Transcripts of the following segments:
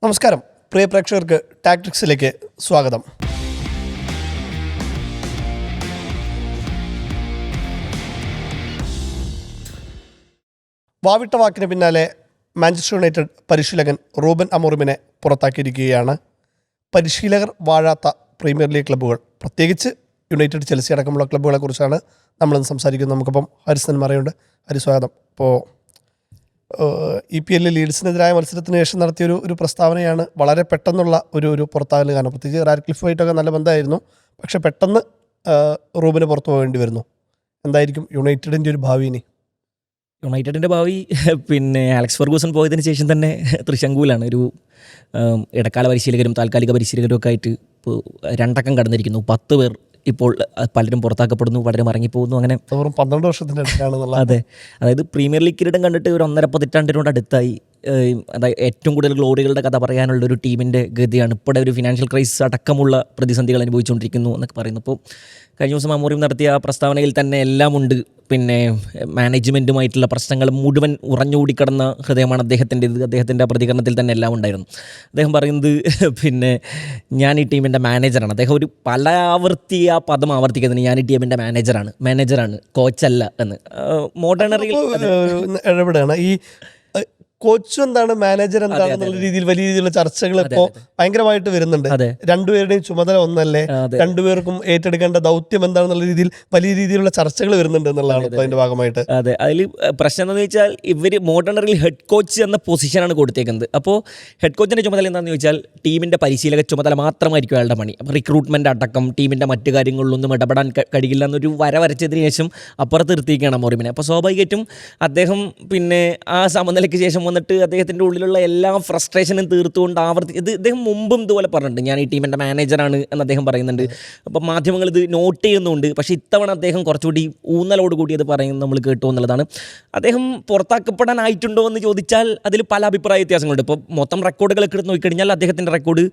നമസ്കാരം പ്രിയ പ്രേക്ഷകർക്ക് ടാക്ടിക്സിലേക്ക് സ്വാഗതം. വാവിട്ട വാക്കിന് പിന്നാലെ മാഞ്ചസ്റ്റർ യുണൈറ്റഡ് പരിശീലകൻ റൂബൻ അമോറിമിനെ പുറത്താക്കിയിരിക്കുകയാണ്. പരിശീലകർ വാഴാത്ത പ്രീമിയർ ലീഗ് ക്ലബ്ബുകൾ, പ്രത്യേകിച്ച് യുണൈറ്റഡ്, ചെൽസി അടക്കമുള്ള ക്ലബ്ബുകളെ കുറിച്ചാണ് നമ്മളിന്ന് സംസാരിക്കുന്നത്. നമുക്കിപ്പം ഹരിസൻ മറയുണ്ട്. ഹരി, സ്വാഗതം. ഇപ്പോൾ EPL ലീഡ്സിനെതിരായ മത്സരത്തിന് ശേഷം നടത്തിയ ഒരു പ്രസ്താവനയാണ് വളരെ പെട്ടെന്നുള്ള ഒരു പുറത്താകൽ. കാരണം പ്രത്യേകിച്ച് റാഡ്ക്ലിഫുമായിട്ടൊക്കെ നല്ല ബന്ധമായിരുന്നു. പക്ഷെ പെട്ടെന്ന് റൂബിന് പുറത്തു പോകേണ്ടി വരുന്നു. എന്തായിരിക്കും യുണൈറ്റഡിൻ്റെ ഒരു ഭാവി ഇനി? യുണൈറ്റഡിൻ്റെ ഭാവി അലക്സ് ഫെർഗൂസൺ പോയതിന് ശേഷം തന്നെ തൃശങ്കൂലാണ്. ഒരു ഇടക്കാല പരിശീലകരും താൽക്കാലിക പരിശീലകരും ഒക്കെ ആയിട്ട് ഇപ്പോൾ 2 അക്കം കടന്നിരിക്കുന്നു. 10 പേർ ഇപ്പോൾ പലരും പുറത്താക്കപ്പെടുന്നു, പലരും ഇറങ്ങിപ്പോകുന്നു. അങ്ങനെ 12 വർഷത്തിൻ്റെ അടുത്താണെന്നുള്ള. അതെ, അതായത് പ്രീമിയർ ലീഗ് കിരീടം കണ്ടിട്ട് ഒരു 1.5 പതിറ്റാണ്ടിനോട് അടുത്തായി. അതായത് ഏറ്റവും കൂടുതൽ ഗ്ലോറികളുടെ കഥ പറയാനുള്ള ഒരു ടീമിൻ്റെ ഗതിയാണ്. ഇപ്പോഴത്തെ ഒരു ഫിനാൻഷ്യൽ ക്രൈസിസ് അടക്കമുള്ള പ്രതിസന്ധികൾ അനുഭവിച്ചുകൊണ്ടിരിക്കുന്നു എന്നൊക്കെ പറയുന്നു. അപ്പോൾ കഴിഞ്ഞ ദിവസം അമോറിം നടത്തിയ പ്രസ്താവനയിൽ തന്നെ എല്ലാം ഉണ്ട്. മാനേജ്മെൻറ്റുമായിട്ടുള്ള പ്രശ്നങ്ങൾ മുഴുവൻ ഉറഞ്ഞുകൂടിക്കിടന്ന ഹൃദയമാണ് അദ്ദേഹത്തിൻ്റെത്. അദ്ദേഹത്തിൻ്റെ പ്രതികരണത്തിൽ തന്നെ എല്ലാം ഉണ്ടായിരുന്നു. അദ്ദേഹം പറയുന്നത് ഞാൻ ഈ ടീമിൻ്റെ മാനേജറാണ്. അദ്ദേഹം ഒരു പല ആവർത്തി ആ പദം ആവർത്തിക്കുന്നത് ഞാൻ ഈ ടീമിൻ്റെ മാനേജറാണ്, കോച്ചല്ല എന്ന്. മോഡേൺ ഇടപെടുകയാണ്. ഈ കോച്ച് എന്താണ്, മാനേജർ എന്താണെന്നുള്ള രീതിയിൽ വലിയ രീതിയിലുള്ള ചർച്ചകൾ ഇപ്പോൾ ഭയങ്കരമായിട്ട് വരുന്നുണ്ട്. രണ്ടുപേരുടെയും ചുമതല ഒന്നല്ലേ, രണ്ടുപേർക്കും ഏറ്റെടുക്കേണ്ട ദൗത്യം എന്താണെന്നുള്ള രീതിയിൽ വലിയ രീതിയിലുള്ള ചർച്ചകൾ വരുന്നുണ്ട് എന്നുള്ളതാണ് അതിന്റെ ഭാഗമായിട്ട്. അതെ, അതിൽ പ്രശ്നം എന്താണെന്ന് വെച്ചാൽ ഇവർ മോഡേണറിൽ ഹെഡ് കോച്ച് എന്ന പൊസിഷനാണ് കൊടുത്തേക്കുന്നത്. അപ്പോൾ ഹെഡ് കോച്ചിൻ്റെ ചുമതല എന്താണെന്ന് ചോദിച്ചാൽ ടീമിൻ്റെ പരിശീലക ചുമതല മാത്രമായിരിക്കും അയാളുടെ പണി. അപ്പോൾ റിക്രൂട്ട്മെൻറ്റ് അടക്കം ടീമിൻ്റെ മറ്റു കാര്യങ്ങളിലൊന്നും ഇടപെടാൻ കഴിയില്ല എന്നൊരു വരച്ചതിന് ശേഷം അപ്പുറത്ത് നിർത്തിയിരിക്കുകയാണ് അമോറിമിനെ. അപ്പോൾ സ്വാഭാവികമായിട്ടും അദ്ദേഹം ആ സമനിലയ്ക്ക് ശേഷം വന്നിട്ട് അദ്ദേഹത്തിൻ്റെ ഉള്ളിലുള്ള എല്ലാ ഫ്രസ്ട്രേഷനും തീർത്തുകൊണ്ട് അദ്ദേഹം മുമ്പും ഇതുപോലെ പറഞ്ഞിട്ടുണ്ട്, ഞാൻ ഈ ടീമിൻ്റെ മാനേജറാണ് എന്ന് അദ്ദേഹം പറയുന്നുണ്ട്. അപ്പം മാധ്യമങ്ങൾ ഇത് നോട്ട് ചെയ്യുന്നുണ്ട്. പക്ഷേ ഇത്തവണ അദ്ദേഹം കുറച്ചുകൂടി ഊന്നലോട് കൂടി അത് പറയുന്നത് നമ്മൾ കേട്ടു എന്നുള്ളതാണ്. അദ്ദേഹം പുറത്താക്കപ്പെടാനായിട്ടുണ്ടോ എന്ന് ചോദിച്ചാൽ അതിൽ പല അഭിപ്രായ വ്യത്യാസങ്ങളുണ്ട്. ഇപ്പോൾ മൊത്തം റെക്കോർഡുകളൊക്കെ എടുത്ത് നോക്കിക്കഴിഞ്ഞാൽ അദ്ദേഹത്തിൻ്റെ റെക്കോർഡ്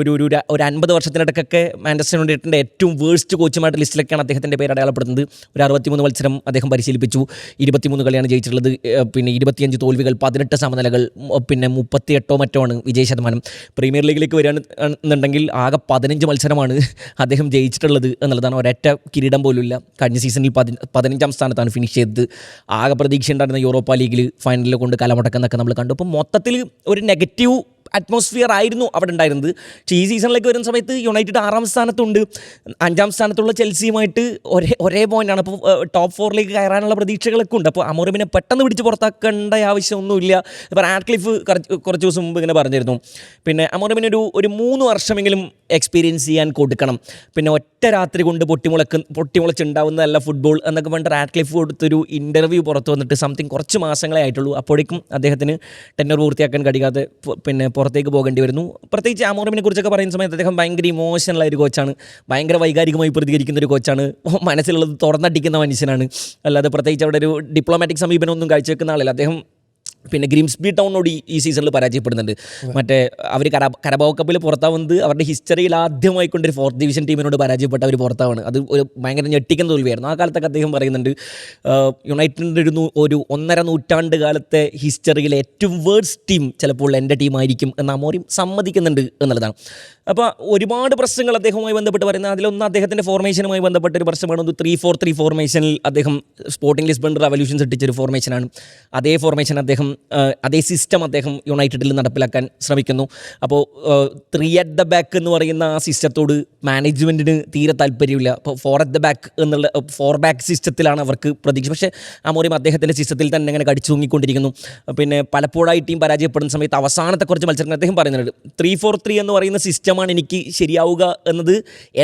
ഒരു 50 വർഷത്തിനിടക്കൊക്കെ മാഞ്ചസ്റ്റർ യുണൈറ്റഡിൻ്റെ ഏറ്റവും വേഴ്സ്റ്റ് കോച്ചുമായിട്ട് ലിസ്റ്റിലൊക്കെയാണ് അദ്ദേഹത്തിൻ്റെ പേര് അടയാളപ്പെടുന്നത്. ഒരു 63 മത്സരം അദ്ദേഹം പരിശീലിപ്പിച്ചു, 23 കളിയാണ് ജയിച്ചിട്ടുള്ളത്. 25 തോൽവികൾ, 18 സമനിലകൾ, 38 മറ്റോ ആണ് വിജയ ശതമാനം. പ്രീമിയർ ലീഗിലേക്ക് വരികയാണെന്നുണ്ടെങ്കിൽ ആകെ 15 മത്സരമാണ് അദ്ദേഹം ജയിച്ചിട്ടുള്ളത് എന്നുള്ളതാണ്. ഒരൊറ്റ കിരീടം പോലുമില്ല. കഴിഞ്ഞ സീസണിൽ 15ാം സ്ഥാനത്താണ് ഫിനിഷ് ചെയ്തത്. ആകെ പ്രതീക്ഷ ഉണ്ടായിരുന്ന യൂറോപ്പ ലീഗിൽ ഫൈനലിൽ കൊണ്ട് കലമുടക്കുന്നൊക്കെ നമ്മൾ കണ്ടു. അപ്പം മൊത്തത്തിൽ ഒരു നെഗറ്റീവ് അറ്റ്മോസ്ഫിയർ ആയിരുന്നു അവിടെ ഉണ്ടായിരുന്നത്. പക്ഷേ ഈ സീസണിലേക്ക് വരുന്ന സമയത്ത് യുണൈറ്റഡ് 6ാം സ്ഥാനത്തുണ്ട്, 5ാം സ്ഥാനത്തുള്ള ചെൽസിയുമായിട്ട് ഒരേ പോയിൻ്റാണ്. അപ്പോൾ ടോപ്പ് 4ലേക്ക് കയറാനുള്ള പ്രതീക്ഷകളൊക്കെ ഉണ്ട്. അപ്പോൾ അമോറിമിനെ പെട്ടെന്ന് പിടിച്ച് പുറത്താക്കേണ്ട ആവശ്യമൊന്നുമില്ല. ഇപ്പോൾ റാഡ്ക്ലിഫ് കുറച്ച് ദിവസം മുമ്പ് ഇങ്ങനെ പറഞ്ഞിരുന്നു, അമോറിമിന് ഒരു 3 വർഷമെങ്കിലും എക്സ്പീരിയൻസ് ചെയ്യാൻ കൊടുക്കണം. ഒറ്റ രാത്രി കൊണ്ട് പൊട്ടിമുളച്ചുണ്ടാവുന്നതല്ല ഫുട്ബോൾ എന്നൊക്കെ പറഞ്ഞിട്ട് റാഡ്ക്ലിഫ് കൊടുത്തൊരു ഇൻ്റർവ്യൂ പുറത്ത് വന്നിട്ട് കുറച്ച് മാസങ്ങളെ ആയിട്ടുള്ളൂ. അപ്പോഴേക്കും അദ്ദേഹത്തിന് ടെന്നർ പൂർത്തിയാക്കാൻ കഴിയാതെ പുറത്തേക്ക് പോകേണ്ടി വരുന്നു. പ്രത്യേകിച്ച് അമോറിമിനെ കുറിച്ചൊക്കെ പറയുന്ന സമയത്ത് അദ്ദേഹം ഭയങ്കര ഇമോഷണലായ ഒരു കോച്ചാണ്, ഭയങ്കര വൈകാരികമായി പ്രതികരിക്കുന്ന ഒരു കോച്ചാണ്, മനസ്സിലുള്ളത് തുറന്നടിക്കുന്ന മനുഷ്യനാണ്. അല്ലാതെ പ്രത്യേകിച്ച് അവിടെ ഒരു ഡിപ്ലോമാറ്റിക് സമീപനമൊന്നും കാഴ്ചവെക്കുന്ന ആളല്ല അദ്ദേഹം. ഗ്രിംസ്ബി ടൗണിനോട് ഈ സീസണിൽ പരാജയപ്പെടുന്നുണ്ട്. അവർ കരബാവ് കപ്പിൽ പുറത്താവുന്നത് അവരുടെ ഹിസ്റ്ററിയിൽ ആദ്യമായിക്കൊണ്ടൊരു 4th ഡിവിഷൻ ടീമിനോട് പരാജയപ്പെട്ട അവർ പുറത്താവാണ്. അത് ഒരു ഭയങ്കര ഞെട്ടിക്കുന്ന തോൽവിയായിരുന്നു. ആ കാലത്തൊക്കെ അദ്ദേഹം പറയുന്നുണ്ട് യുണൈറ്റഡിൻ്റെ ഒരു 1.5 നൂറ്റാണ്ട് കാലത്തെ ഹിസ്റ്ററിയിലെ ഏറ്റവും വേഴ്സ്റ്റ് ടീം ചിലപ്പോൾ എൻ്റെ ടീമായിരിക്കും എന്ന് അമോറിം സമ്മതിക്കുന്നുണ്ട് എന്നുള്ളതാണ്. അപ്പോൾ ഒരുപാട് പ്രശ്നങ്ങൾ അദ്ദേഹവുമായി ബന്ധപ്പെട്ട് പറയുന്നത്, അതിലൊന്ന് അദ്ദേഹത്തിൻ്റെ ഫോർമേഷനുമായി ബന്ധപ്പെട്ട ഒരു പ്രശ്നമാണ്. 3-4-3 ഫോർമേഷനിൽ അദ്ദേഹം സ്പോർട്ടിംഗ് ലിസ്ബൺ റവല്യൂഷൻ സൃഷ്ടിച്ചൊരു ഫോർമേഷനാണ്. അതേ ഫോർമേഷൻ അതേ സിസ്റ്റം അദ്ദേഹം യുണൈറ്റഡിൽ നടപ്പിലാക്കാൻ ശ്രമിക്കുന്നു. അപ്പോൾ 3 at the back എന്ന് പറയുന്ന ആ സിസ്റ്റത്തോട് മാനേജ്മെൻറ്റിന് തീരെ താല്പര്യമില്ല. അപ്പോൾ 4 at the back എന്നുള്ള 4 back സിസ്റ്റത്തിലാണ് അവർക്ക് പ്രതീക്ഷ. പക്ഷേ അമോറിം അദ്ദേഹത്തിൻ്റെ സിസ്റ്റത്തിൽ തന്നെ അങ്ങനെ കടിച്ചു തൂങ്ങിക്കൊണ്ടിരിക്കുന്നു. പലപ്പോഴായി ടീം പരാജയപ്പെടുന്ന സമയത്ത് അവസാനത്തെ കുറച്ച് മത്സരങ്ങൾ അദ്ദേഹം പറയുന്നുണ്ട്, 3-4-3 എന്ന് പറയുന്ന സിസ്റ്റമാണ് എനിക്ക് ശരിയാവുക എന്നത്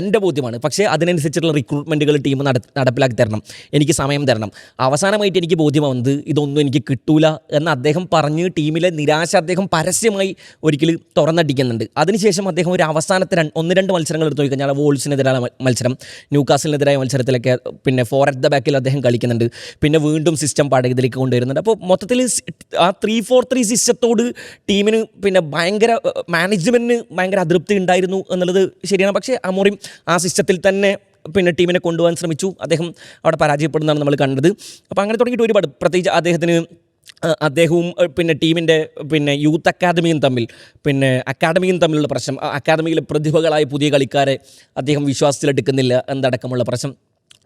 എൻ്റെ ബോധ്യമാണ്. പക്ഷേ അതിനനുസരിച്ചുള്ള റിക്രൂട്ട്മെൻറ്റുകൾ ടീം നടപ്പിലാക്കി തരണം, എനിക്ക് സമയം തരണം. അവസാനമായിട്ട് എനിക്ക് ബോധ്യമാവുന്നത് ഇതൊന്നും എനിക്ക് കിട്ടൂല എന്ന് അദ്ദേഹം പറഞ്ഞ് ടീമിലെ നിരാശ അദ്ദേഹം പരസ്യമായി ഒരിക്കൽ തുറന്നടിക്കുന്നുണ്ട്. അതിനുശേഷം അദ്ദേഹം ഒരു അവസാനത്തെ 1-2 മത്സരങ്ങൾ എടുത്തു നോക്കിക്കഴിഞ്ഞാൽ വോൾസിനെതിരായ മത്സരം, ന്യൂകാസലിനെതിരായ മത്സരത്തിലൊക്കെ 4 at the back അദ്ദേഹം കളിക്കുന്നുണ്ട്. വീണ്ടും സിസ്റ്റം ഇതിലേക്ക് കൊണ്ടുവരുന്നുണ്ട്. അപ്പോൾ മൊത്തത്തിൽ ആ 3-4-3 സിസ്റ്റത്തോട് ടീമിന് ഭയങ്കര മാനേജ്മെൻറ്റിന് ഭയങ്കര അതൃപ്തി ഉണ്ടായിരുന്നു എന്നുള്ളത് ശരിയാണ്. പക്ഷേ അമോറിം ആ സിസ്റ്റത്തിൽ തന്നെ ടീമിനെ കൊണ്ടുപോകാൻ ശ്രമിച്ചു. അദ്ദേഹം അവിടെ പരാജയപ്പെടുന്നതാണ് നമ്മൾ കണ്ടത്. അപ്പോൾ അങ്ങനെ തുടങ്ങിയിട്ട് ഒരുപാട്, പ്രത്യേകിച്ച് അദ്ദേഹത്തിന് അദ്ദേഹവും പിന്നെ ടീമിൻ്റെ പിന്നെ യൂത്ത് അക്കാദമിയും തമ്മിലുള്ള പ്രശ്നം, അക്കാദമിയിലെ പ്രതിഭകളായ പുതിയ കളിക്കാരെ അദ്ദേഹം വിശ്വാസത്തിലെടുക്കുന്നില്ല എന്നടക്കമുള്ള പ്രശ്നം,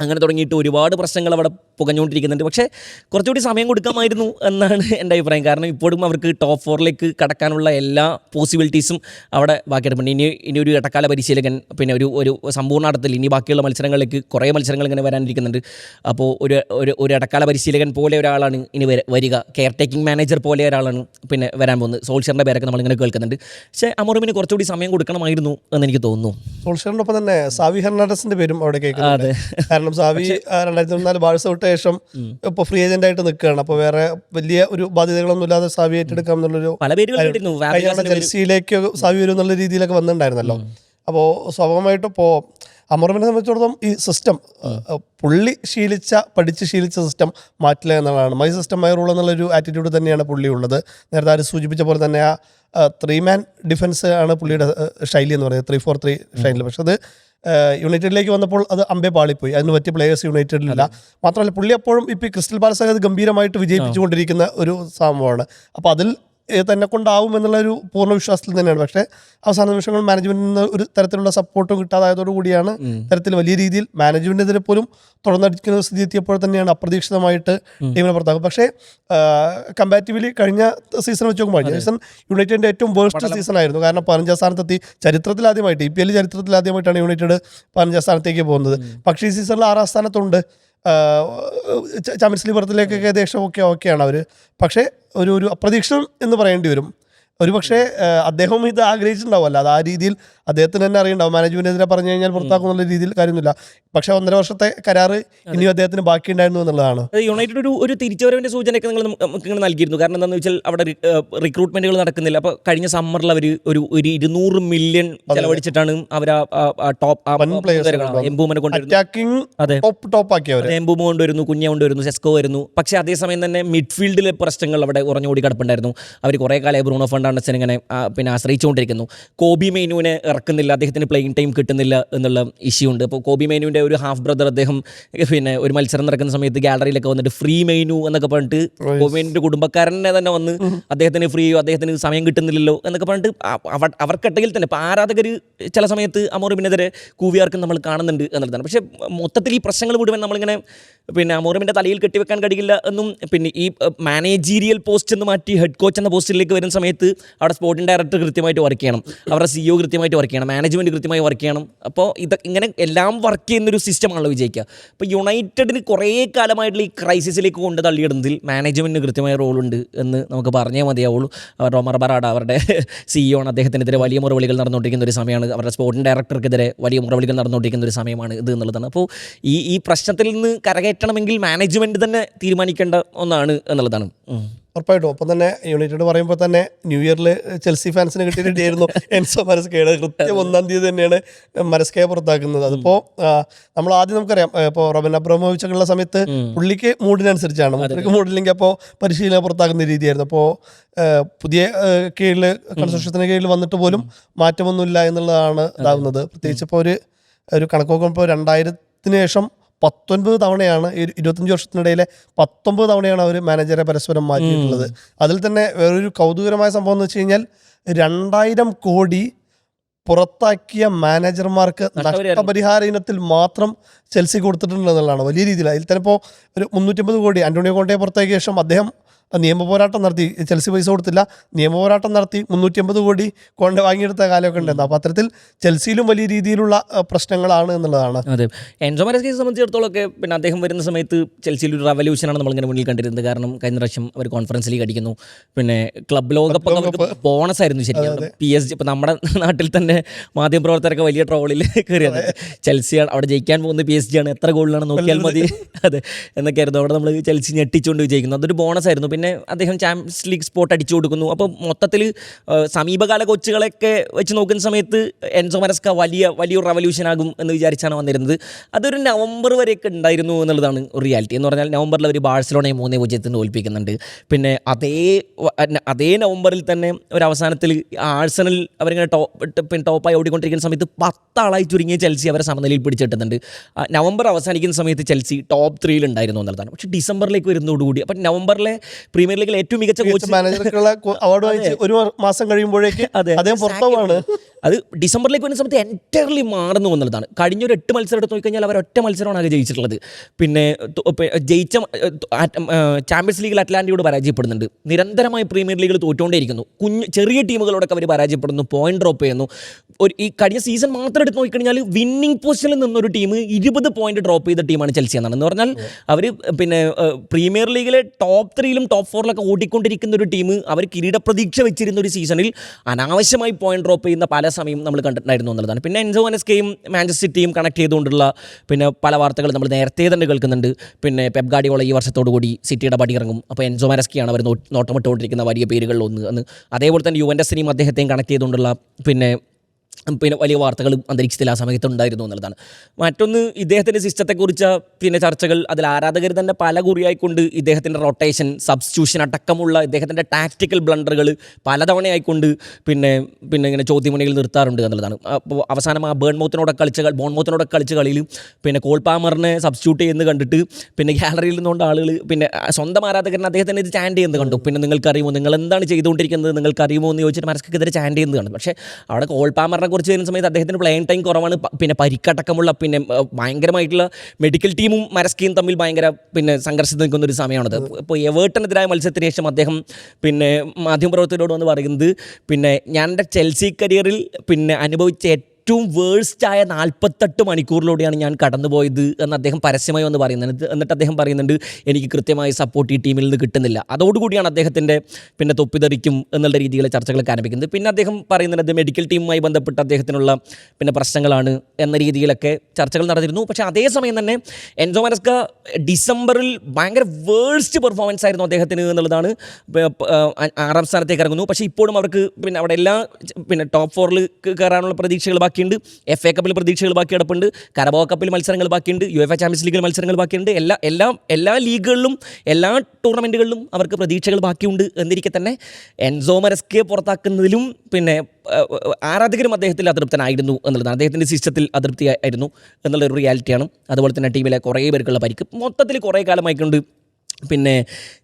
അങ്ങനെ തുടങ്ങിയിട്ട് ഒരുപാട് പ്രശ്നങ്ങൾ അവിടെ പുകഞ്ഞുകൊണ്ടിരിക്കുന്നുണ്ട്. പക്ഷേ കുറച്ചുകൂടി സമയം കൊടുക്കാമായിരുന്നു എന്നാണ് എൻ്റെ അഭിപ്രായം. കാരണം ഇപ്പോഴും അവർക്ക് ടോപ്പ് 4ലേക്ക് കടക്കാനുള്ള എല്ലാ പോസിബിലിറ്റീസും അവിടെ ബാക്കിയെടുപ്പുണ്ട്. ഇനി ഒരു ഇടക്കാല പരിശീലകൻ, പിന്നെ ഒരു സമ്പൂർണ്ണാർത്ഥത്തിൽ ഇനി ബാക്കിയുള്ള മത്സരങ്ങളിലേക്ക് കുറേ മത്സരങ്ങൾ ഇങ്ങനെ വരാനിരിക്കുന്നുണ്ട്. അപ്പോൾ ഒരു ഇടക്കാല പരിശീലകൻ പോലെ ഒരാളാണ് ഇനി വരിക, കെയർ ടേക്കിംഗ് മാനേജർ പോലെ ഒരാളാണ് പിന്നെ വരാൻ പോകുന്നത്. സോൾഷറിൻ്റെ പേരൊക്കെ നമ്മളിങ്ങനെ കേൾക്കുന്നുണ്ട്. പക്ഷേ അമോറിമിന് കുറച്ചുകൂടി സമയം കൊടുക്കണമായിരുന്നു എന്ന് എനിക്ക് തോന്നുന്നു. സോൾഷറിനൊപ്പം തന്നെ സാവി ഹെർണാണ്ടസിന്റെ പേരും അവിടെ കേൾക്കുന്നുണ്ട്. കാരണം സാവി 2004 ബാഴ്സ വിട്ട ശേഷം ഇപ്പോൾ ഫ്രീ ഏജന്റ് ആയിട്ട് നിൽക്കുകയാണ്. അപ്പോൾ വേറെ വലിയ ഒരു ബാധ്യതകളൊന്നും ഇല്ലാതെ സാവി ഏറ്റെടുക്കാം എന്നുള്ളൊരു ചെൽസിയിലേക്ക് സാവി വരും എന്നുള്ള രീതിയിലൊക്കെ വന്നിട്ടുണ്ടായിരുന്നല്ലോ. അപ്പോൾ സ്വാഭാവികമായിട്ടും ഇപ്പോൾ അമോറിമിനെ സംബന്ധിച്ചിടത്തോളം ഈ സിസ്റ്റം പുള്ളി പഠിച്ച് ശീലിച്ച സിസ്റ്റം മാറ്റില്ല എന്നുള്ളതാണ്. മൈ സിസ്റ്റം മൈ റൂൾ എന്നുള്ളൊരു ആറ്റിറ്റ്യൂഡ് തന്നെയാണ് പുള്ളി ഉള്ളത്. നേരത്തെ ആര് സൂചിപ്പിച്ച പോലെ തന്നെ ആ 3-man ഡിഫൻസ് ആണ് പുള്ളിയുടെ ശൈലി എന്ന് പറയുന്നത്, 3-4-3 ശൈലി. പക്ഷെ അത് യുണൈറ്റഡിലേക്ക് വന്നപ്പോൾ അത് അമ്പേ പാളിപ്പോയി. അതിന് പറ്റിയ പ്ലേയേഴ്സ് യുണൈറ്റഡിലില്ല. മാത്രമല്ല പുള്ളി അപ്പോഴും ഇപ്പോൾ ക്രിസ്റ്റൽ പാലസ് അത് ഗംഭീരമായിട്ട് വിജയിപ്പിച്ചുകൊണ്ടിരിക്കുന്ന ഒരു സംഭവമാണ്. അപ്പോൾ അതിൽ തന്നെ കൊണ്ടാവും എന്നുള്ളൊരു പൂർണ്ണ വിശ്വാസത്തിൽ തന്നെയാണ്. പക്ഷേ അവസാന നിമിഷങ്ങൾ മാനേജ്മെന്റിൽ നിന്ന് ഒരു തരത്തിലുള്ള സപ്പോർട്ടും കിട്ടാതായതോടുകൂടിയാണ് തരത്തിൽ വലിയ രീതിയിൽ മാനേജ്മെന്റിനെതിരെ പോലും തുറന്നടിക്കുന്ന സ്ഥിതി എത്തിയപ്പോൾ തന്നെയാണ് അപ്രതീക്ഷിതമായിട്ട് ടീമിനെ പുറത്താക്കും. പക്ഷേ കമ്പാരിറ്റീവ്ലി കഴിഞ്ഞ സീസൺ വെച്ച് നോക്കുമ്പോൾ കഴിഞ്ഞ സീസൺ യുണൈറ്റഡിന്റെ ഏറ്റവും വേർസ്റ്റ് സീസൺ ആയിരുന്നു. കാരണം 15ാം സ്ഥാനത്തെത്തി. ചരിത്രത്തിലാദ്യമായിട്ട് EPL ചരിത്രത്തിലാദ്യമായിട്ടാണ് യുണൈറ്റഡ് 15ാം സ്ഥാനത്തേക്ക് പോകുന്നത്. പക്ഷേ ഈ സീസണിൽ 6ാം സ്ഥാനത്തുണ്ട്. ചാമ്പ്യൻസ് ലീഗ് പുറത്തിലേക്കൊക്കെ ഏകദേശം ഓക്കെയാണ് അവർ. പക്ഷേ ഒരു അപ്രതീക്ഷിതം എന്ന് പറയേണ്ടി വരും. ഒരു പക്ഷേ അദ്ദേഹം ഇത് ആഗ്രഹിച്ചിട്ടുണ്ടാവുമല്ലോ, അത് ആ രീതിയിൽ അദ്ദേഹത്തിന് തന്നെ അറിയണ്ടാവും. മാനേജ്മെന്റിനെതിരെ പറഞ്ഞു കഴിഞ്ഞാൽ പുറത്താക്കുന്നുള്ള രീതിയിൽ കാര്യമൊന്നുമില്ല. പക്ഷേ 1.5 വർഷത്തെ കരാറ് ഇനിയും അദ്ദേഹത്തിന് ബാക്കിയുണ്ടായിരുന്നു എന്നുള്ളതാണ്. യുണൈറ്റഡ് ഒരു തിരിച്ചുവരവിൻ്റെ സൂചനയൊക്കെ നമുക്ക് നൽകിയിരുന്നു. കാരണം എന്താണെന്ന് വെച്ചാൽ അവിടെ റിക്രൂട്ട്മെന്റുകൾ നടക്കുന്നില്ല. അപ്പോൾ കഴിഞ്ഞ സമ്മറിൽ അവർ ഒരു 200 മില്യൺ ചെലവഴിച്ചിട്ടാണ് അവർ എംബൂമനെ കൊണ്ടുവരുന്നു, കുഞ്ഞ കൊണ്ടുവരുന്നു, സെസ്കോ വരുന്നു. പക്ഷേ അതേസമയം തന്നെ മിഡ്ഫീൽഡിലെ പ്രശ്നങ്ങൾ അവിടെ ഉറഞ്ഞുകൂടി കിടപ്പുണ്ടായിരുന്നു. അവർ കുറേ കാലം ബ്രൂണോ ഫെർണാണ്ടസിനെ ഇങ്ങനെ പിന്നെ ആശ്രയിച്ചുകൊണ്ടിരിക്കുന്നു. കോബി മെയ്നുവിനെ ഇറക്കുന്നില്ല, അദ്ദേഹത്തിന് പ്ലേയിങ് ടൈം കിട്ടുന്നില്ല എന്നുള്ള ഇഷ്യൂ ഉണ്ട്. അപ്പോൾ കോബി മെയ്നുവിൻ്റെ ഒരു ഹാഫ് ബ്രദർ അദ്ദേഹം പിന്നെ ഒരു മത്സരം നടക്കുന്ന സമയത്ത് ഗാലറിയിലൊക്കെ വന്നിട്ട് ഫ്രീ മെയ്നു എന്നൊക്കെ പറഞ്ഞിട്ട് കോബി മെയ്നുവിൻ്റെ കുടുംബക്കാരനെ തന്നെ വന്ന് അദ്ദേഹത്തിന് അദ്ദേഹത്തിന് സമയം കിട്ടുന്നില്ലല്ലോ എന്നൊക്കെ പറഞ്ഞിട്ട് അവർക്കിടയിൽ തന്നെ ഇപ്പോൾ ആരാധകർ ചില സമയത്ത് അമോറിമിനെതിരെ കൂവിയാർക്കും നമ്മൾ കാണുന്നുണ്ട് എന്നുള്ളതാണ്. പക്ഷേ മൊത്തത്തിൽ ഈ പ്രശ്നങ്ങൾ മുഴുവൻ നമ്മളിങ്ങനെ പിന്നെ അമോറിമിൻ്റെ തലയിൽ കെട്ടിവെക്കാൻ കഴിയില്ല എന്നും, പിന്നെ ഈ മാനേജീരിയൽ പോസ്റ്റ് എന്ന് മാറ്റി ഹെഡ് കോച്ച് എന്ന പോസ്റ്റിലേക്ക് വരുന്ന സമയത്ത് അവിടെ സ്പോർട്ടിംഗ് ഡയറക്ടർ കൃത്യമായിട്ട് വർക്ക് ചെയ്യണം, അവരുടെ CEO കൃത്യമായിട്ട് വർക്ക് ചെയ്യണം, മാനേജ്മെൻറ്റ് കൃത്യമായി വർക്ക് ചെയ്യണം. അപ്പോൾ ഇങ്ങനെ എല്ലാം വർക്ക് ചെയ്യുന്നൊരു സിസ്റ്റമാണല്ലോ വിജയിക്കുക. അപ്പോൾ യുണൈറ്റഡിന് കുറേ കാലമായിട്ടുള്ള ഈ ക്രൈസിസിലേക്ക് കൊണ്ട് തള്ളിയിടുന്നതിൽ മാനേജ്മെൻറ്റിന് കൃത്യമായ റോളുണ്ട് എന്ന് നമുക്ക് പറഞ്ഞേ മതിയാവുള്ളൂ. അവരുടെ ഒമർ ബറാഡ അവരുടെ CEO ആണ്, അദ്ദേഹത്തിനെതിരെ വലിയ മുറവിളികൾ നടന്നുകൊണ്ടിരിക്കുന്ന ഒരു സമയമാണ്. അവരുടെ സ്പോർട്ടിംഗ് ഡയറക്ടർക്കെതിരെ വലിയ മുറവിളികൾ നടന്നുകൊണ്ടിരിക്കുന്ന ഒരു സമയമാണ് ഇത് എന്നുള്ളതാണ്. അപ്പോൾ ഈ പ്രശ്നത്തിൽ നിന്ന് കരകയറ്റണമെങ്കിൽ മാനേജ്മെൻറ്റ് തന്നെ തീരുമാനിക്കേണ്ട ഒന്നാണ് എന്നുള്ളതാണ്. ഉറപ്പായിട്ടും. ഒപ്പം തന്നെ യുണൈറ്റഡ് പറയുമ്പോൾ തന്നെ ന്യൂ ഇയറിൽ ചെൽസി ഫാൻസിന് കിട്ടിയിട്ടായിരുന്നു എൻസോ മരസ്കയുടെ കൃത്യം 1-ാം തീയതി തന്നെയാണ് മരസ്കയെ പുറത്താക്കുന്നത്. അതിപ്പോൾ നമ്മൾ ആദ്യം നമുക്കറിയാം, ഇപ്പോൾ റോബൻ അബ്രാമോവിച്ച് ഉള്ള സമയത്ത് പുള്ളിക്ക് മൂഡിനനുസരിച്ചാണ്, പുള്ളിക്ക് മൂഡില്ലെങ്കിൽ അപ്പോൾ പരിശീലനം പുറത്താക്കുന്ന രീതിയായിരുന്നു. അപ്പോൾ പുതിയ കീഴിൽ കൺസ്ട്രക്ഷത്തിന് കീഴിൽ വന്നിട്ട് പോലും മാറ്റമൊന്നുമില്ല എന്നുള്ളതാണ് ഇതാകുന്നത്. പ്രത്യേകിച്ച് ഇപ്പോൾ ഒരു കണക്ക് നോക്കുമ്പോൾ 2000-ന് ശേഷം 19 തവണയാണ്, 25 വർഷത്തിനിടയിലെ 19 തവണയാണ് അവർ മാനേജറെ പരസ്പരം മാറ്റിയിട്ടുള്ളത്. അതിൽ തന്നെ വേറൊരു കൗതുകരമായ സംഭവം എന്ന് വെച്ച് കഴിഞ്ഞാൽ 2000 കോടി പുറത്താക്കിയ മാനേജർമാർക്ക് നഷ്ടപരിഹാര ഇനത്തിൽ മാത്രം ചെൽസി കൊടുത്തിട്ടുണ്ടെന്നുള്ളതാണ് വലിയ രീതിയിൽ. അതിൽ തന്നെ ഇപ്പോൾ ഒരു 350 കോടി അന്റോണിയോ കോണ്ടയെ പുറത്താക്കിയ ശേഷം അദ്ദേഹം നിയമ പോരാട്ടം നടത്തി, ചെൽസി പൈസ കൊടുത്തില്ല, നിയമ പോരാട്ടം നടത്തി 350 കോടി കൊണ്ട് വാങ്ങിയെടുത്ത കാലമൊക്കെ ഉണ്ടായിരുന്നു. അപ്പോൾ അത്തരത്തിൽ ചെൽസിയിലും വലിയ രീതിയിലുള്ള പ്രശ്നങ്ങളാണ് എന്നുള്ളതാണ്. അതെ, എൻസോ മരസ്കയെ സംബന്ധിച്ചിടത്തോളം ഒക്കെ പിന്നെ അദ്ദേഹം വരുന്ന സമയത്ത് ചെൽസിയിൽ ഒരു റവല്യൂഷനാണ് നമ്മളിങ്ങനെ മുന്നിൽ കണ്ടിരുന്നത്. കാരണം കഴിഞ്ഞ പ്രാവശ്യം അവർ കോൺഫറൻസ് ലീഗ് അടിക്കുന്നു, പിന്നെ ക്ലബ് ലോകകപ്പ് നമുക്ക് ബോണസ് ആയിരുന്നു ശരിക്കും. PSG ഇപ്പോൾ നമ്മുടെ നാട്ടിൽ തന്നെ മാധ്യമപ്രവർത്തകരൊക്കെ വലിയ ട്രോളിൽ കയറിയത് ചെൽസി അവിടെ ജയിക്കാൻ പോകുന്ന PSG ആണ്, എത്ര ഗോളിലാണ് നോക്കിയാൽ മതി, അതെ എന്നൊക്കെയായിരുന്നു. അവിടെ നമ്മൾ ചെൽസി ഞെട്ടിച്ചുകൊണ്ട് വിജയിക്കുന്നു, അതൊരു ബോണസ് ആയിരുന്നു. പിന്നെ അദ്ദേഹം ചാമ്പ്യൻസ് ലീഗ് സ്പോട്ട് അടിച്ചു കൊടുക്കുന്നു. അപ്പോൾ മൊത്തത്തിൽ സമീപകാല കോച്ചുകളൊക്കെ വെച്ച് നോക്കുന്ന സമയത്ത് എൻസോ മരസ്ക വലിയൊരു റവല്യൂഷൻ ആകും എന്ന് വിചാരിച്ചാണ് വന്നിരുന്നത്. അതൊരു നവംബർ വരെയൊക്കെ ഉണ്ടായിരുന്നു എന്നുള്ളതാണ് റിയാലിറ്റി. എന്ന് പറഞ്ഞാൽ നവംബറിൽ അവർ ബാഴ്സലോണയെ 3-0 തോൽപ്പിക്കുന്നുണ്ട്. പിന്നെ അതേ നവംബറിൽ തന്നെ ഒരു അവസാനത്തിൽ ആഴ്സണൽ അവരിങ്ങനെ ടോപ്പായി ഓടിക്കൊണ്ടിരിക്കുന്ന സമയത്ത് 10 ആളായി ചുരുങ്ങിയ ചെൽസി അവരെ സമനിലയിൽ പിടിച്ചിട്ടുന്നുണ്ട്. നവംബർ അവസാനിക്കുന്ന സമയത്ത് ചെൽസി ടോപ്പ് 3 ഉണ്ടായിരുന്നു എന്നുള്ളതാണ്. പക്ഷേ ഡിസംബറിലേക്ക് വരുന്നതോടുകൂടി, അപ്പം നവംബറിലെ പ്രീമിയർ ലീഗിൽ ഏറ്റവും മികച്ച കോച്ച് മാനേജർക്കുള്ള അവാർഡ് വാങ്ങിച്ച് ഒരു മാസം കഴിയുമ്പോഴേക്ക് അദ്ദേഹം പുറത്തുമാണ്. അത് ഡിസംബറിലേക്ക് വരുന്ന സമയത്ത് എൻറ്റയർലി മാറുന്നു എന്നുള്ളതാണ്. കഴിഞ്ഞൊരു 8 മത്സരം എടുത്ത് നോക്കിക്കഴിഞ്ഞാൽ അവർ ഒറ്റ മത്സരമാണ് ആകെ ജയിച്ചിട്ടുള്ളത്. പിന്നെ ജയിച്ച ചാമ്പ്യൻസ് ലീഗിൽ അറ്റ്ലാന്റയോട് പരാജയപ്പെടുന്നുണ്ട്. നിരന്തരമായി പ്രീമിയർ ലീഗിൽ തോറ്റുകൊണ്ടേയിരിക്കുന്നു. ചെറിയ ടീമുകളോടൊക്കെ അവർ പരാജയപ്പെടുന്നു, പോയിന്റ് ഡ്രോപ്പ് ചെയ്യുന്നു. ഈ കഴിഞ്ഞ സീസൺ മാത്രം എടുത്ത് നോക്കിക്കഴിഞ്ഞാൽ വിന്നിംഗ് പൊസിഷനിൽ നിന്നൊരു ടീം 20 പോയിന്റ് ഡ്രോപ്പ് ചെയ്ത ടീമാണ് ചെൽസി എന്നാണ്. എന്ന് പറഞ്ഞാൽ അവർ പിന്നെ പ്രീമിയർ ലീഗിലെ ടോപ്പ് 3ലും ടോപ്പ് 4ലൊക്കെ ഓടിക്കൊണ്ടിരിക്കുന്ന ഒരു ടീം അവർ കിരീട പ്രതീക്ഷ വെച്ചിരുന്ന ഒരു സീസണിൽ അനാവശ്യമായി പോയിന്റ് ഡ്രോപ്പ് ചെയ്യുന്ന പല സമയം നമ്മൾ കണ്ടിട്ടുണ്ടായിരുന്നു എന്നുള്ളതാണ്. പിന്നെ എൻസോ മാനസ്കയും മാഞ്ചസ്റ്റർ സിറ്റിയും കണക്ട് ചെയ്തുകൊണ്ടുള്ള പിന്നെ പല വാർത്തകൾ നമ്മൾ നേരത്തെ തന്നെ കേൾക്കുന്നുണ്ട്. പിന്നെ പെപ് ഗാർഡിയോള ഈ വർഷത്തോടുകൂടി സിറ്റിയുടെ പടിയിറങ്ങും. അപ്പോൾ എൻസോ മാനസ്കയാണ് അവർ നോട്ടമിട്ടുകൊണ്ടിരിക്കുന്ന വലിയ പേരുകളിലൊന്ന്. അതേപോലെ തന്നെ യുവൻ്റസിനെയും അദ്ദേഹത്തെയും കണക്ട് ചെയ്തുകൊണ്ടുള്ള പിന്നെ വലിയ വാർത്തകളും അന്തരീക്ഷത്തിൽ ആ സമയത്ത് ഉണ്ടായിരുന്നു എന്നുള്ളതാണ്. മറ്റൊന്ന്, ഇദ്ദേഹത്തിൻ്റെ സിസ്റ്റത്തെക്കുറിച്ച് പിന്നെ ചർച്ചകൾ, അതിൽ ആരാധകർ തന്നെ പല കുറിയായിക്കൊണ്ട് ഇദ്ദേഹത്തിൻ്റെ റൊട്ടേഷൻ, സബ്സ്റ്റിറ്റ്യൂഷൻ അടക്കമുള്ള ഇദ്ദേഹത്തിൻ്റെ ടാക്റ്റിക്കൽ ബ്ലണ്ടറുകൾ പലതവണയായിക്കൊണ്ട് പിന്നെ ഇങ്ങനെ ചോദ്യമുനയിൽ നിർത്താറുണ്ട് എന്നുള്ളതാണ്. അപ്പോൾ അവസാനം ആ ബോൺമൗത്തിനോടൊക്കെ കളിച്ച കളിയിൽ പിന്നെ കോൾ പാമറിനെ സബ്സ്റ്റിറ്റ്യൂട്ട് ചെയ്യുന്നത് കണ്ടിട്ട് പിന്നെ ഗാലറിയിൽ നിന്നുകൊണ്ട് ആളുകൾ പിന്നെ സ്വന്തം ആരാധകരനെ അദ്ദേഹത്തിന് ഇത് ചാൻഡ് ചെയ്യുന്നത് കണ്ടു. പിന്നെ നിങ്ങൾക്കറിയുമോ, നിങ്ങൾ എന്താണ് ചെയ്തുകൊണ്ടിരിക്കുന്നത്, നിങ്ങൾക്കറിയുമോ എന്ന് ചോദിച്ചിട്ട് മാനസ്കയ്ക്കെതിരെ ചാൻഡ് ചെയ്യുന്നത് കണ്ടു. പക്ഷേ അവിടെ കോൾ പാമറിനെ കുറിച്ച് വരുന്ന സമയത്ത് അദ്ദേഹത്തിന് പ്ലേയിങ് ടൈം കുറവാണ്. പിന്നെ പരിക്കടക്കമുള്ള പിന്നെ ഭയങ്കരമായിട്ടുള്ള മെഡിക്കൽ ടീമും മരസ്കയും തമ്മിൽ ഭയങ്കര പിന്നെ സംഘർഷത്തിൽ നിൽക്കുന്ന ഒരു സമയമാണത്. ഇപ്പോൾ എവേർട്ടനെതിരായ മത്സരത്തിന് ശേഷം അദ്ദേഹം പിന്നെ മാധ്യമപ്രവർത്തകരോട് വന്ന് പറയുന്നത്, പിന്നെ ഞാൻ എൻ്റെ ചെൽസി കരിയറിൽ പിന്നെ അനുഭവിച്ച ഏറ്റവും വേഴ്സ്റ്റായ 48 മണിക്കൂറിലൂടെയാണ് ഞാൻ കടന്നുപോയത് എന്ന് അദ്ദേഹം പരസ്യമായി വന്ന് പറയുന്നത്. എന്നിട്ട് അദ്ദേഹം പറയുന്നുണ്ട്, എനിക്ക് കൃത്യമായ സപ്പോർട്ട് ഈ ടീമിൽ നിന്ന് കിട്ടുന്നില്ല. അതോടുകൂടിയാണ് അദ്ദേഹത്തിൻ്റെ പിന്നെ തൊപ്പിതെറിക്കും എന്നുള്ള രീതിയിലെ ചർച്ചകളൊക്കെ ആരംഭിക്കുന്നത്. പിന്നെ അദ്ദേഹം പറയുന്നത് മെഡിക്കൽ ടീമുമായി ബന്ധപ്പെട്ട് അദ്ദേഹത്തിനുള്ള പിന്നെ പ്രശ്നങ്ങളാണ് എന്ന രീതിയിലൊക്കെ ചർച്ചകൾ നടന്നിരുന്നു. പക്ഷേ അതേസമയം തന്നെ എൻസോ മാനസ്ക ഡിസംബറിൽ ഭയങ്കര വേഴ്സ്റ്റ് പെർഫോമൻസ് ആയിരുന്നു അദ്ദേഹത്തിന് എന്നുള്ളതാണ്. 6ാം സ്ഥാനത്തേക്ക് ഇറങ്ങുന്നു. പക്ഷേ ഇപ്പോഴും അവർക്ക് പിന്നെ അവിടെ എല്ലാ പിന്നെ ടോപ്പ് 4ൽ കയറാനുള്ള പ്രതീക്ഷകൾ ബാക്കിയുണ്ട്. FA കപ്പിൽ പ്രതീക്ഷകൾ ബാക്കി കിടപ്പുണ്ട്. കരബോ കപ്പിൽ മത്സരങ്ങൾ ബാക്കിയുണ്ട്. UEFA ചാമ്പ്യൻസ് ലീഗിൽ മത്സരങ്ങൾ ബാക്കിയുണ്ട്. എല്ലാ ലീഗുകളിലും എല്ലാ ടൂർണമെൻറ്റുകളിലും അവർക്ക് പ്രതീക്ഷകൾ ബാക്കിയുണ്ട്. എന്നിരിക്കെ തന്നെ എൻസോ മാനസ്കയെ പുറത്താക്കുന്നതിലും പിന്നെ ആരാധകരും അദ്ദേഹത്തിൽ അതൃപ്തനായിരുന്നു എന്നുള്ളതാണ്. അദ്ദേഹത്തിൻ്റെ സിസ്റ്റത്തിൽ അതൃപ്തിയായിരുന്നു എന്നുള്ളൊരു റിയാലിറ്റിയാണ്. അതുപോലെ തന്നെ ടീമിലെ കുറേ പേർക്കുള്ള പരിക്ക് മൊത്തത്തിൽ കുറേ കാലമായിക്കൊണ്ട് പിന്നെ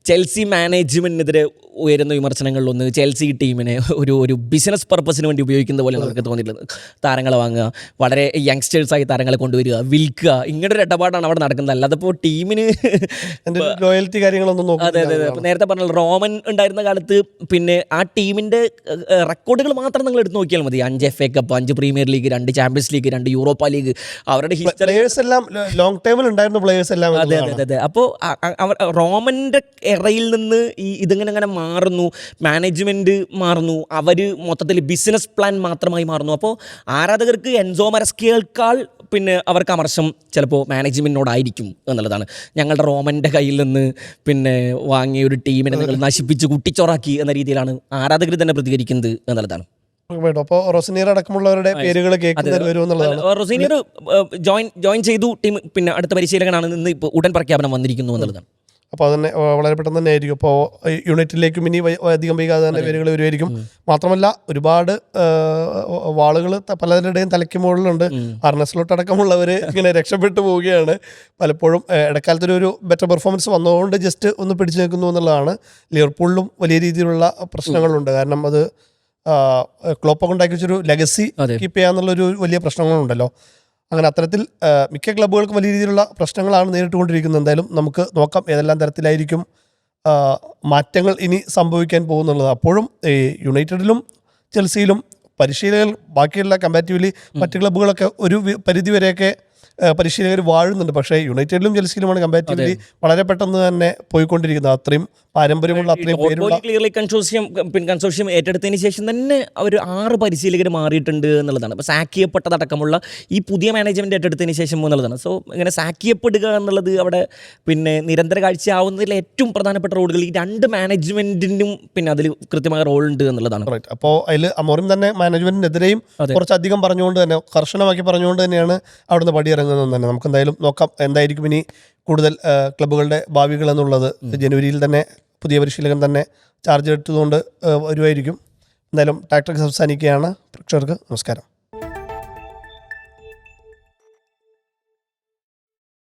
ചെൽസി മാനേജ്മെൻറ്റിനെതിരെ ഉയരുന്ന വിമർശനങ്ങളിലൊന്ന്, ചെൽസി ടീമിനെ ഒരു ബിസിനസ് പർപ്പസിന് വേണ്ടി ഉപയോഗിക്കുന്ന പോലെ നമുക്ക് തോന്നിയിട്ടുള്ളത്. താരങ്ങളെ വാങ്ങുക, വളരെ യങ്സ്റ്റേഴ്സായി താരങ്ങളെ കൊണ്ടുവരിക, വിൽക്കുക, ഇങ്ങനൊരു ഇടപാടാണ് അവിടെ നടക്കുന്നത്. അല്ലാതെ ഇപ്പോൾ ടീമിന് ലോയൽറ്റി കാര്യങ്ങളൊന്നും നോക്കുക. അതെ. നേരത്തെ പറഞ്ഞ റോമൻ ഉണ്ടായിരുന്ന കാലത്ത് പിന്നെ ആ ടീമിൻ്റെ റെക്കോർഡുകൾ മാത്രം നിങ്ങൾ എടുത്ത് നോക്കിയാൽ മതി. 5 FA cup, 5 premier league, 2 champions league, 2 Europa league, അവരുടെ ഹിസ്റ്ററി എല്ലാം ലോങ് ടൈമിൽ ഉണ്ടായിരുന്ന പ്ലേയേഴ്സ് എല്ലാം. അതെ. അപ്പോൾ റോമൻ്റെ എറയിൽ നിന്ന് ഇതിങ്ങനെ മാറുന്നു, മാനേജ്മെൻറ്റ് മാറുന്നു, അവർ മൊത്തത്തിൽ ബിസിനസ് പ്ലാൻ മാത്രമായി മാറുന്നു. അപ്പോൾ ആരാധകർക്ക് എൻസോ മാനസ്കയേക്കാൾ പിന്നെ അവർക്ക് അമർഷം ചിലപ്പോൾ മാനേജ്മെൻറ്റിനോടായിരിക്കും എന്നുള്ളതാണ്. ഞങ്ങളുടെ റോമൻ്റെ കയ്യിൽ നിന്ന് പിന്നെ വാങ്ങിയ ഒരു ടീമിനെ നിങ്ങൾ നശിപ്പിച്ച് കുട്ടിച്ചോറാക്കി എന്ന രീതിയിലാണ് ആരാധകർ തന്നെ പ്രതികരിക്കുന്നത് എന്നുള്ളതാണ്. അപ്പോൾ റൊസിനിയർ അടക്കമുള്ളവരുടെ പേരുകൾ കേൾക്കുന്നത് വരുമെന്നുള്ളതാണ്. റൊസിനിയർ ജോയിൻ ചെയ്തു ടീം, പിന്നെ അടുത്ത പരിശീലകനാണ് ഇന്ന് ഇപ്പോൾ ഉടൻ പ്രഖ്യാപനം വന്നിരിക്കുന്നു എന്നുള്ളതാണ്. അപ്പോൾ അതന്നെ വളരെ പെട്ടെന്ന് തന്നെ ആയിരിക്കും. അപ്പോൾ യുണൈറ്റഡിലേക്കും ഇനി അധികം വൈകാതെ തന്നെ പേരുകൾ വരുമായിരിക്കും. മാത്രമല്ല ഒരുപാട് വാളുകൾ പലരുടെയും തലയ്ക്ക് മുകളിലുണ്ട്. അർണസ്ലോട്ട് അടക്കമുള്ളവർ ഇങ്ങനെ രക്ഷപ്പെട്ടു പോവുകയാണ്. പലപ്പോഴും ഇടക്കാലത്തൊരു ബെറ്റർ പെർഫോമൻസ് വന്നതുകൊണ്ട് ജസ്റ്റ് ഒന്ന് പിടിച്ചു നിൽക്കുന്നു എന്നുള്ളതാണ്. ലിവർപൂളിലും വലിയ രീതിയിലുള്ള പ്രശ്നങ്ങളുണ്ട്. കാരണം അത് ക്ലോപ്പൊക്കെ ഉണ്ടാക്കി വെച്ചൊരു ലെഗസി കീപ്പ് ചെയ്യാന്നുള്ളൊരു വലിയ പ്രശ്നങ്ങളുണ്ടല്ലോ. അങ്ങനെ അത്തരത്തിൽ മിക്ക ക്ലബ്ബുകൾക്കും വലിയ രീതിയിലുള്ള പ്രശ്നങ്ങളാണ് നേരിട്ടുകൊണ്ടിരിക്കുന്നത്. എന്തായാലും നമുക്ക് നോക്കാം ഏതെല്ലാം തരത്തിലായിരിക്കും മാറ്റങ്ങൾ ഇനി സംഭവിക്കാൻ പോകുന്നുള്ളത്. അപ്പോഴും ഈ യുണൈറ്റഡിലും ചെൽസിയിലും പരിശീലകർ ബാക്കിയുള്ള കമ്പാരിറ്റീവ്ലി മറ്റ് ക്ലബ്ബുകളൊക്കെ ഒരു പരിധി വരെയൊക്കെ പരിശീലകർ വാഴുന്നുണ്ട്. പക്ഷേ യുണൈറ്റഡിലും ചെൽസിയിലുമാണ് കമ്പാരിറ്റീവ്ലി വളരെ പെട്ടെന്ന് തന്നെ പോയിക്കൊണ്ടിരിക്കുന്നത്. അത്രയും പാരമ്പര്യമുള്ള അത്രയും ക്ലിയർലി കൺസോർഷ്യം ഏറ്റെടുത്തതിന് ശേഷം തന്നെ അവർ 6 പരിശീലകർ മാറിയിട്ടുണ്ട് എന്നുള്ളതാണ്. അപ്പോൾ സാക്ക് ചെയ്യപ്പെട്ടതടക്കമുള്ള ഈ പുതിയ മാനേജ്മെൻറ്റ് ഏറ്റെടുത്തതിന് ശേഷം എന്നുള്ളതാണ്. സോ ഇങ്ങനെ സാക്ക് ചെയ്യപ്പെടുക എന്നുള്ളത് അവിടെ പിന്നെ നിരന്തര കാഴ്ചയാവുന്നതിൽ ഏറ്റവും പ്രധാനപ്പെട്ട റോളുകൾ ഈ 2 മാനേജ്മെൻറ്റിനും പിന്നെ അതിൽ കൃത്യമായ റോളുണ്ട് എന്നുള്ളതാണ്. അപ്പോൾ അതിൽ അമോറിം തന്നെ മാനേജ്മെൻറ്റിനെതിരെയും കുറച്ചധികം പറഞ്ഞുകൊണ്ട് തന്നെ കർശനമാക്കി പറഞ്ഞുകൊണ്ട് തന്നെയാണ് അവിടുന്ന് പടിയിറങ്ങുന്നത് തന്നെ. നമുക്ക് എന്തായാലും നോക്കാം എന്തായിരിക്കും ഇനി കൂടുതൽ ക്ലബ്ബുകളുടെ ഭാവികൾ എന്നുള്ളത്. ജനുവരിയിൽ തന്നെ പുതിയ പരിശീലകൻ തന്നെ ചാർജ് എടുത്തതുകൊണ്ട് വരുമായിരിക്കും. എന്തായാലും ടാക്ടിക്സ് അവസാനിക്കുകയാണ്. പ്രേക്ഷകർക്ക് നമസ്കാരം.